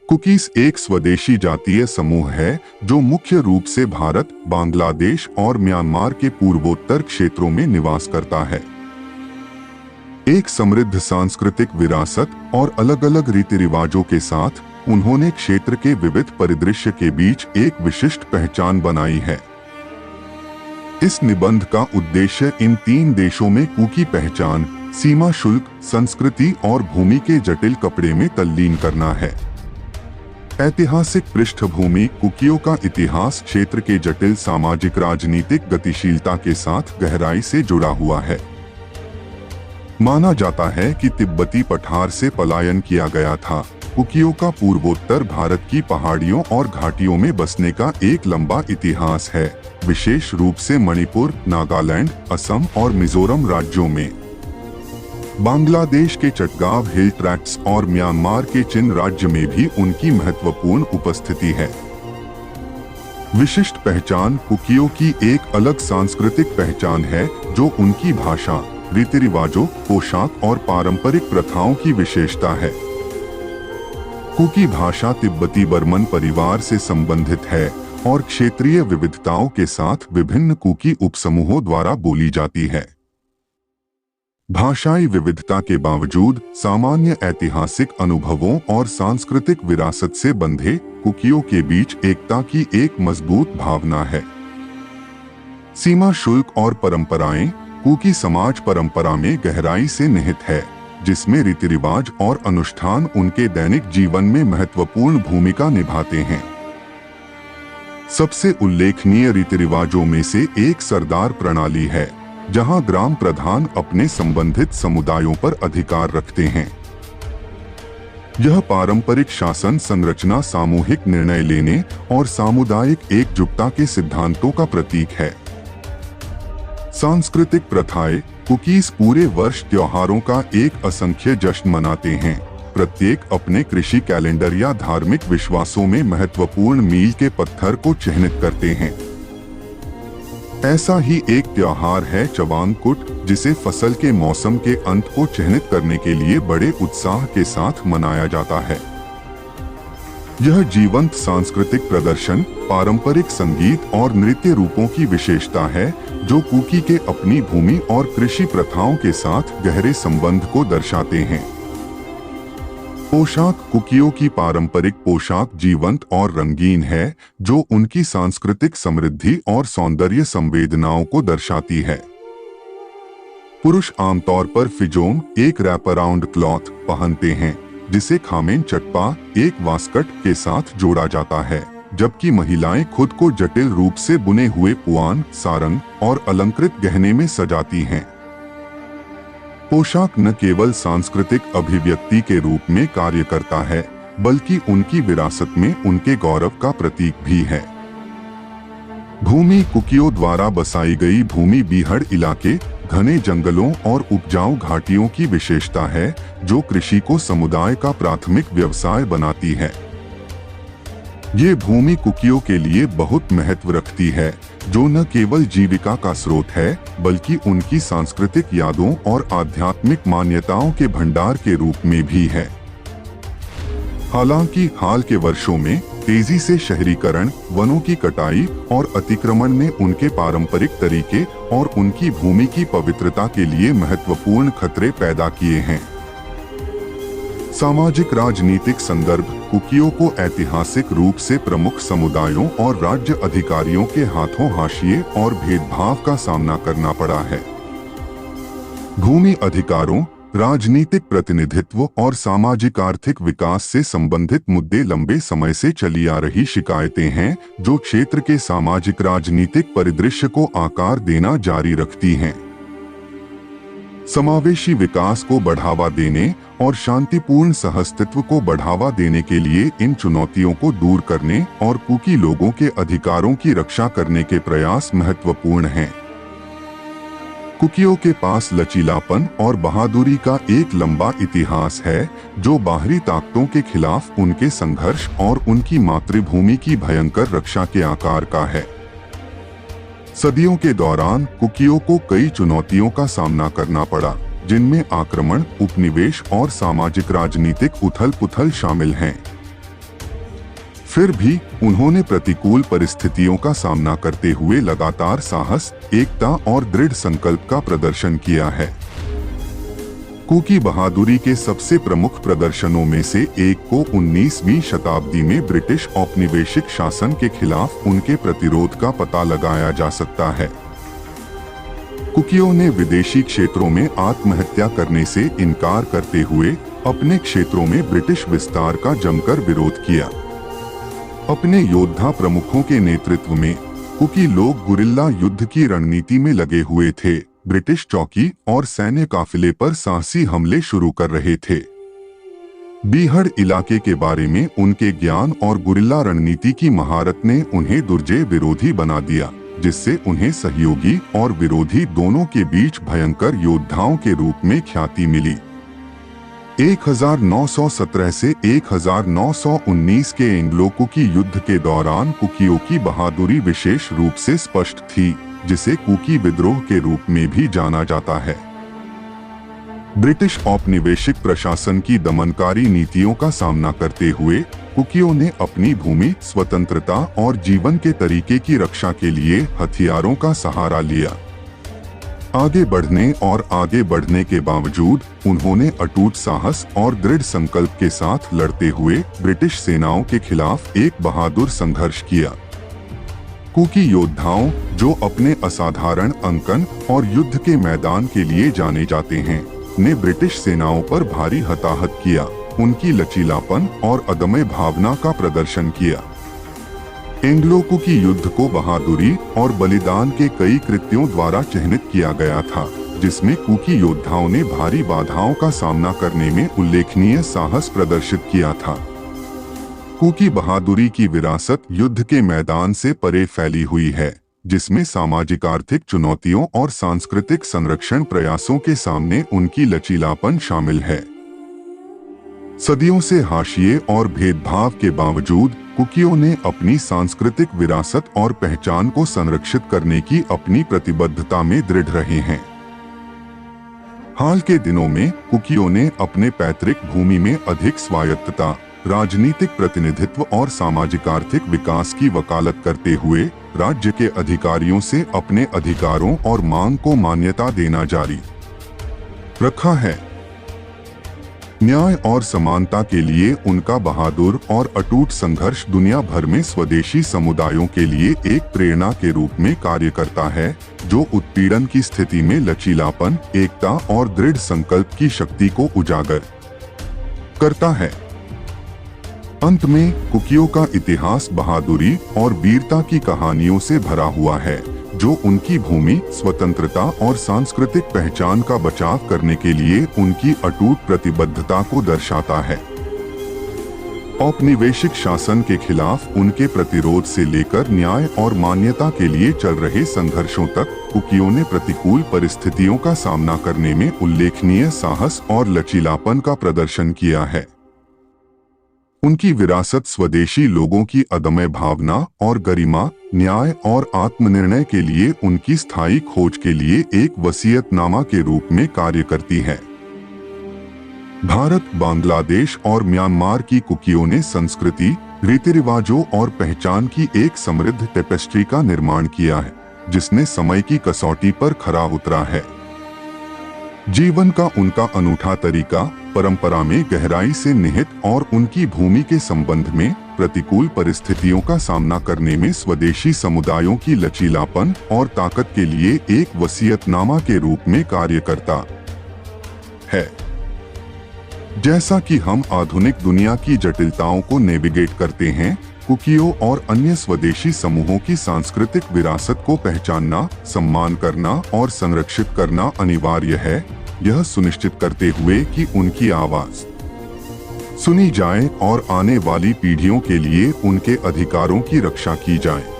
Cookies एक स्वदेशी जातीय समूह है जो मुख्य रूप से भारत, बांग्लादेश और म्यांमार के पूर्वोत्तर क्षेत्रों में निवास करता है। एक समृद्ध सांस्कृतिक विरासत और अलग अलग रीति रिवाजों के साथ उन्होंने क्षेत्र के विविध परिदृश्य के बीच एक विशिष्ट पहचान बनाई है। इस निबंध का उद्देश्य इन तीन देशों में कुकी पहचान, सीमा शुल्क, संस्कृति और भूमि के जटिल कपड़े में तल्लीन करना है। ऐतिहासिक पृष्ठभूमि। कुकियों का इतिहास क्षेत्र के जटिल सामाजिक राजनीतिक गतिशीलता के साथ गहराई से जुड़ा हुआ है। माना जाता है कि तिब्बती पठार से पलायन किया गया था। कुकियों का पूर्वोत्तर भारत की पहाड़ियों और घाटियों में बसने का एक लंबा इतिहास है, विशेष रूप से मणिपुर, नागालैंड, असम और मिजोरम राज्यों में। बांग्लादेश के चटगांव हिल ट्रैक्ट्स और म्यांमार के चिन राज्य में भी उनकी महत्वपूर्ण उपस्थिति है। विशिष्ट पहचान। कुकियों की एक अलग सांस्कृतिक पहचान है जो उनकी भाषा, रीति रिवाजों, पोशाक और पारंपरिक प्रथाओं की विशेषता है। कुकी भाषा तिब्बती बर्मन परिवार से संबंधित है और क्षेत्रीय विविधताओं के साथ विभिन्न कुकी उपसमूहों द्वारा बोली जाती है। भाषाई विविधता के बावजूद सामान्य ऐतिहासिक अनुभवों और सांस्कृतिक विरासत से बंधे कुकियों के बीच एकता की एक मजबूत भावना है। सीमा शुल्क और परंपराएं। कुकी समाज परंपरा में गहराई से निहित है, जिसमें रीति रिवाज और अनुष्ठान उनके दैनिक जीवन में महत्वपूर्ण भूमिका निभाते हैं। सबसे उल्लेखनीय रीति रिवाजों में से एक सरदार प्रणाली है, जहां ग्राम प्रधान अपने संबंधित समुदायों पर अधिकार रखते हैं। यह पारंपरिक शासन संरचना सामूहिक निर्णय लेने और सामुदायिक एकजुटता के सिद्धांतों का प्रतीक है। सांस्कृतिक प्रथाएं। कुकीज पूरे वर्ष त्योहारों का एक असंख्य जश्न मनाते हैं, प्रत्येक अपने कृषि कैलेंडर या धार्मिक विश्वासों में महत्वपूर्ण मील के पत्थर को चिह्नित करते हैं। ऐसा ही एक त्योहार है चवांगकुट, जिसे फसल के मौसम के अंत को चिह्नित करने के लिए बड़े उत्साह के साथ मनाया जाता है। यह जीवंत सांस्कृतिक प्रदर्शन, पारंपरिक संगीत और नृत्य रूपों की विशेषता है जो कुकी के अपनी भूमि और कृषि प्रथाओं के साथ गहरे संबंध को दर्शाते हैं। पोशाक। कुकियों की पारंपरिक पोशाक जीवंत और रंगीन है, जो उनकी सांस्कृतिक समृद्धि और सौंदर्य संवेदनाओं को दर्शाती है। पुरुष आमतौर पर फिजोंग, एक रैप अराउंड क्लॉथ, पहनते हैं, जिसे खामेन चटपा, एक वास्कट के साथ जोड़ा जाता है, जबकि महिलाएं खुद को जटिल रूप से बुने हुए पुआन, सारंग और अलंकृत गहने में सजाती हैं। पोशाक न केवल सांस्कृतिक अभिव्यक्ति के रूप में कार्य करता है, बल्कि उनकी विरासत में उनके गौरव का प्रतीक भी है। भूमि। कुकियों द्वारा बसाई गई भूमि बीहड़ इलाके, घने जंगलों और उपजाऊ घाटियों की विशेषता है, जो कृषि को समुदाय का प्राथमिक व्यवसाय बनाती है। ये भूमि कुकियों के लिए बहुत महत्व रखती है, जो न केवल जीविका का स्रोत है, बल्कि उनकी सांस्कृतिक यादों और आध्यात्मिक मान्यताओं के भंडार के रूप में भी है। हालांकि हाल के वर्षों में तेजी से शहरीकरण, वनों की कटाई और अतिक्रमण ने उनके पारंपरिक तरीके और उनकी भूमि की पवित्रता के लिए महत्वपूर्ण खतरे पैदा किए हैं। सामाजिक राजनीतिक संदर्भ। कुकियों को ऐतिहासिक रूप से प्रमुख समुदायों और राज्य अधिकारियों के हाथों हाशिए और भेदभाव का सामना करना पड़ा है। भूमि अधिकारों, राजनीतिक प्रतिनिधित्व और सामाजिक आर्थिक विकास से संबंधित मुद्दे लंबे समय से चली आ रही शिकायतें हैं, जो क्षेत्र के सामाजिक राजनीतिक परिदृश्य को आकार देना जारी रखती हैं। समावेशी विकास को बढ़ावा देने और शांतिपूर्ण सहअस्तित्व को बढ़ावा देने के लिए इन चुनौतियों को दूर करने और कुकी लोगों के अधिकारों की रक्षा करने के प्रयास महत्वपूर्ण हैं। कुकियों के पास लचीलापन और बहादुरी का एक लंबा इतिहास है, जो बाहरी ताकतों के खिलाफ उनके संघर्ष और उनकी मातृभूमि की भयंकर रक्षा के आकार का है। सदियों के दौरान कुकियों को कई चुनौतियों का सामना करना पड़ा, जिनमें आक्रमण, उपनिवेश और सामाजिक राजनीतिक उथल-पुथल शामिल हैं। फिर भी उन्होंने प्रतिकूल परिस्थितियों का सामना करते हुए लगातार साहस, एकता और दृढ़ संकल्प का प्रदर्शन किया है। कुकी बहादुरी के सबसे प्रमुख प्रदर्शनों में से एक को 19वीं शताब्दी में ब्रिटिश औपनिवेशिक शासन के खिलाफ उनके प्रतिरोध का पता लगाया जा सकता है। कुकियों ने विदेशी क्षेत्रों में आत्महत्या करने से इनकार करते हुए अपने क्षेत्रों में ब्रिटिश विस्तार का जमकर विरोध किया। अपने योद्धा प्रमुखों के नेतृत्व में कुकी लोग गुरिल्ला युद्ध की रणनीति में लगे हुए थे, ब्रिटिश चौकी और सैन्य काफिले पर साहसी हमले शुरू कर रहे थे। बीहड़ इलाके के बारे में उनके ज्ञान और गुरिल्ला रणनीति की महारत ने उन्हें दुर्जय विरोधी बना दिया, जिससे उन्हें सहयोगी और विरोधी दोनों के बीच भयंकर योद्धाओं के रूप में ख्याति मिली। 1917 से 1919 के एंग्लो-कुकी युद्ध के दौरान कुकियों की बहादुरी विशेष रूप से स्पष्ट थी, जिसे कुकी विद्रोह के रूप में भी जाना जाता है। ब्रिटिश औपनिवेशिक प्रशासन की दमनकारी नीतियों का सामना करते हुए कुकियों ने अपनी भूमि, स्वतंत्रता और जीवन के तरीके की रक्षा के लिए हथियारों का सहारा लिया। आगे बढ़ने के बावजूद उन्होंने अटूट साहस और दृढ़ संकल्प के साथ लड़ते हुए ब्रिटिश सेनाओं के खिलाफ एक बहादुर संघर्ष किया। कुकी योद्धाओं, जो अपने असाधारण अंकन और युद्ध के मैदान के लिए जाने जाते हैं, ने ब्रिटिश सेनाओं पर भारी हताहत किया, उनकी लचीलापन और अदम्य भावना का प्रदर्शन किया। एंग्लो-कुकी युद्ध को बहादुरी और बलिदान के कई कृत्यों द्वारा चिह्नित किया गया था, जिसमें कुकी योद्धाओं ने भारी बाधाओं का सामना करने में उल्लेखनीय साहस प्रदर्शित किया था। कुकी बहादुरी की विरासत युद्ध के मैदान से परे फैली हुई है, जिसमें सामाजिक आर्थिक चुनौतियों और सांस्कृतिक संरक्षण प्रयासों के सामने उनकी लचीलापन शामिल है। सदियों से हाशिए और भेदभाव के बावजूद कुकियों ने अपनी सांस्कृतिक विरासत और पहचान को संरक्षित करने की अपनी प्रतिबद्धता में दृढ़ रहे हैं। हाल के दिनों में कुकियों ने अपने पैतृक भूमि में अधिक स्वायत्तता, राजनीतिक प्रतिनिधित्व और सामाजिक आर्थिक विकास की वकालत करते हुए राज्य के अधिकारियों से अपने अधिकारों और मांग को मान्यता देना जारी रखा है। न्याय और समानता के लिए उनका बहादुर और अटूट संघर्ष दुनिया भर में स्वदेशी समुदायों के लिए एक प्रेरणा के रूप में कार्य करता है, जो उत्पीड़न की स्थिति में लचीलापन, एकता और दृढ़ संकल्प की शक्ति को उजागर करता है। अंत में कुकियों का इतिहास बहादुरी और वीरता की कहानियों से भरा हुआ है, जो उनकी भूमि, स्वतंत्रता और सांस्कृतिक पहचान का बचाव करने के लिए उनकी अटूट प्रतिबद्धता को दर्शाता है। औपनिवेशिक शासन के खिलाफ उनके प्रतिरोध से लेकर न्याय और मान्यता के लिए चल रहे संघर्षों तक कुकियों ने प्रतिकूल परिस्थितियों का सामना करने में उल्लेखनीय साहस और लचीलापन का प्रदर्शन किया है। उनकी विरासत स्वदेशी लोगों की अदम्य भावना और गरिमा, न्याय और आत्मनिर्णय के लिए उनकी स्थायी खोज के लिए एक वसीयतनामा के रूप में कार्य करती है। भारत, बांग्लादेश और म्यांमार की कुकियों ने संस्कृति, रीति रिवाजों और पहचान की एक समृद्ध टेपेस्ट्री का निर्माण किया है, जिसने समय की कसौटी पर खरा उतरा है। जीवन का उनका अनूठा तरीका, परंपरा में गहराई से निहित और उनकी भूमि के संबंध में प्रतिकूल परिस्थितियों का सामना करने में स्वदेशी समुदायों की लचीलापन और ताकत के लिए एक वसीयतनामा के रूप में कार्य करता है। जैसा कि हम आधुनिक दुनिया की जटिलताओं को नेविगेट करते हैं, कुकियों और अन्य स्वदेशी समूहों की सांस्कृतिक विरासत को पहचानना, सम्मान करना और संरक्षित करना अनिवार्य है, यह सुनिश्चित करते हुए कि उनकी आवाज सुनी जाए और आने वाली पीढ़ियों के लिए उनके अधिकारों की रक्षा की जाए।